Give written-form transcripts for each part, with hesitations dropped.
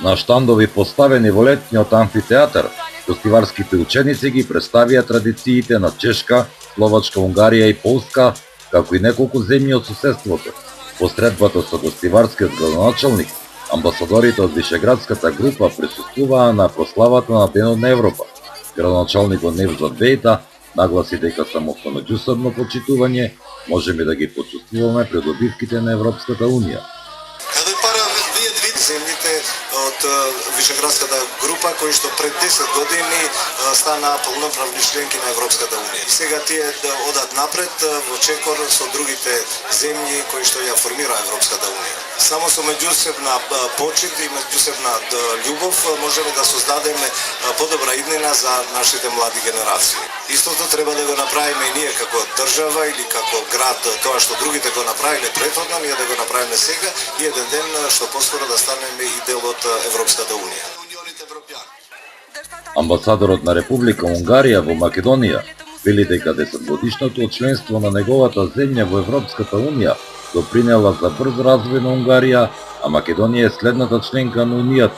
На штандови поставени во летниот амфитеатар, гостиварските ученици ги представија традициите на Чешка, Словачка, Унгарија и Полска, како и неколку земји од суседството. По средбата со гостиварскиот градоначалник, амбасадорите од Вишеградската група присуствуваа на прославата на Денот на Европа. Градоначалникот Невзат Бејта нагласи дека само со меѓусебно почитување можеме да ги почувствуваме придобивките на Европската Унија. Земјите од Вишеградската група кои што пред 10 години станаа полноправни членки на Европската Унија. И сега тие одат напред во чекор со другите земји кои што ја формира Европската Унија. Само со меѓусебна почит и меѓусебна љубов можеме да создадеме подобра иднина за нашите млади генерации. Истото треба да го направиме и ние како држава или како град, тоа што другите го направиле претходно, ние да го направиме сега и еден ден што поскоро да станеме и дел од Европската Унија. Амбасадорот на Република Унгарија во Македонија вели дека 10-годишното членство на неговата земја во Европската Унија допринела за брз развој на Унгарија, а Македонија е следната членка на Унијата.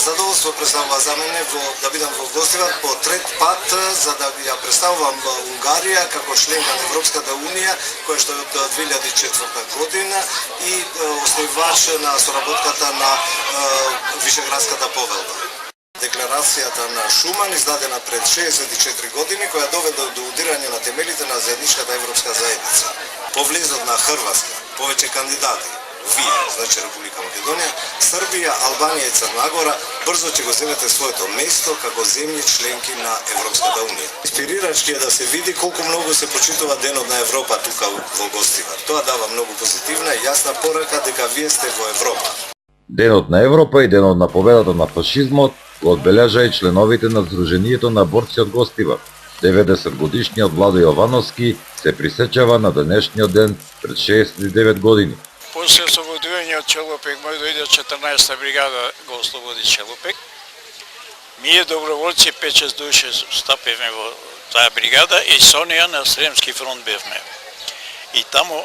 Задоволство представува за мене да бидам во гостивар по трет пат за да ја представувам Унгарија како членка на Европската Унија, која што е од 2004 година и основивач на соработката на Вишеградската повелба. Декларацијата на Шуман, издадена пред 64 години, која доведе до удирање на темелите на заедничката европска заедница. По влезот на Хрватска, повеќе кандидати, вие, значи Република Македонија, Србија, Албанија и Црна Гора, брзо ќе го земете своето место како земји членки на Европската Унија. Инспирирачки е да се види колку многу се почитува Денот на Европа тука во гостивар. Тоа дава многу позитивна и јасна порака дека вие сте во Европа. Денот на Европа и Денот на победата на фашизмот го одбележа и членовите на Сдруженијето на борци од Гостивар. 90-годишниот Владо Јовановски се присеќава на денешниот ден пред 69 години. После ослободување од Челопек, мој дојде 14-та бригада го ослободи Челопек. Ние доброволци 5-6 души стапевме во таа бригада и со неја на Сремски фронт бевме. И таму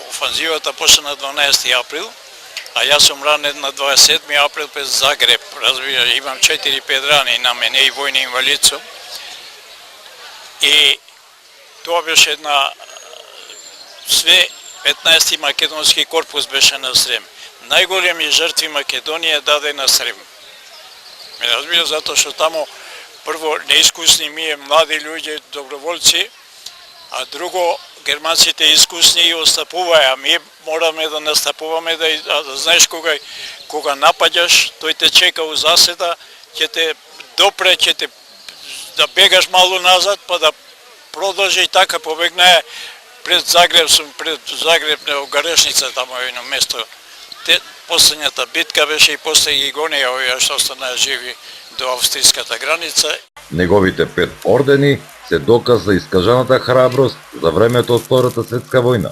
офанзивата почна на 12 април, а јас сум ранен на 27 април пред Загреб. Разбира, имам 4-5 рани на мене и војни инвалид сум. И тоа беше една све 15-ти македонски корпус беше на Срем. Најголеми жртви Македонија даде на Срем. Ме разбира, затоа што таму прво неискусни ние млади луѓе, доброволци, а друго германците искусни и остапуваја. Ние мораме да настапуваме, да знаеш кога напаѓаш, тој те чека у заседа, ќе те допре, ќе те да бегаш малку назад, па да продолжи и така побегнае пред Загреб на Гарешница, таму е едно место. Последната битка беше и после ги гонеја овие што останаа живи до австриската граница. Неговите 5 ордени се доказ за искажаната храброст за времето од Втората светска војна.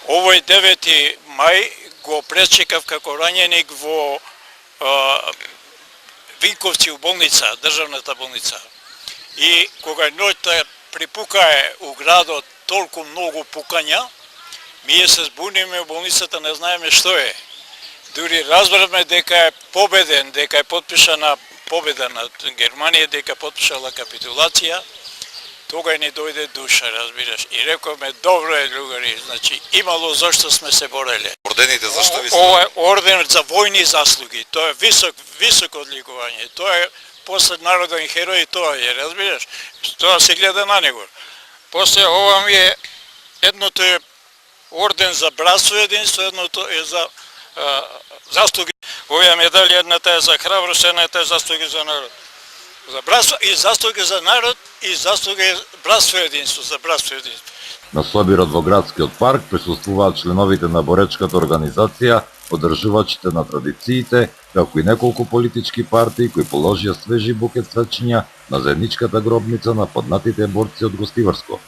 Овој 9 мај го пречекав како раненик во Винковци у болница, државната болница. И кога ноќта припукае у градот толку многу пукања, ние се збуниме у болницата, не знаеме што е. Дури разбравме дека е победен, дека е подпишана победа на Германија, дека подпишала капитулација. Тога ни дојде душа, разбираш. И рековме, добро е, другари, значи имало зашто сме се бореле. Ордените зашто ви се? Ова е орден за војни заслуги. Тоа е висок одликување. Тоа е после народен херој, тоа е, разбираш. Тоа се гледа на него. После ова ми е, едното е орден за братство единство, едното е за заслуги. Овие медали, едната е за храброст, едната е заслуги за народ. За братство и заслуги за народ и заслуги братство единство, за братство единство. На собирот во градскиот парк присуствуваат членовите на боречката организација, одржувачите на традициите, како и неколку политички партии кои положија свежи букет свечиња на заедничката гробница на поднатите борци од Гостиварско.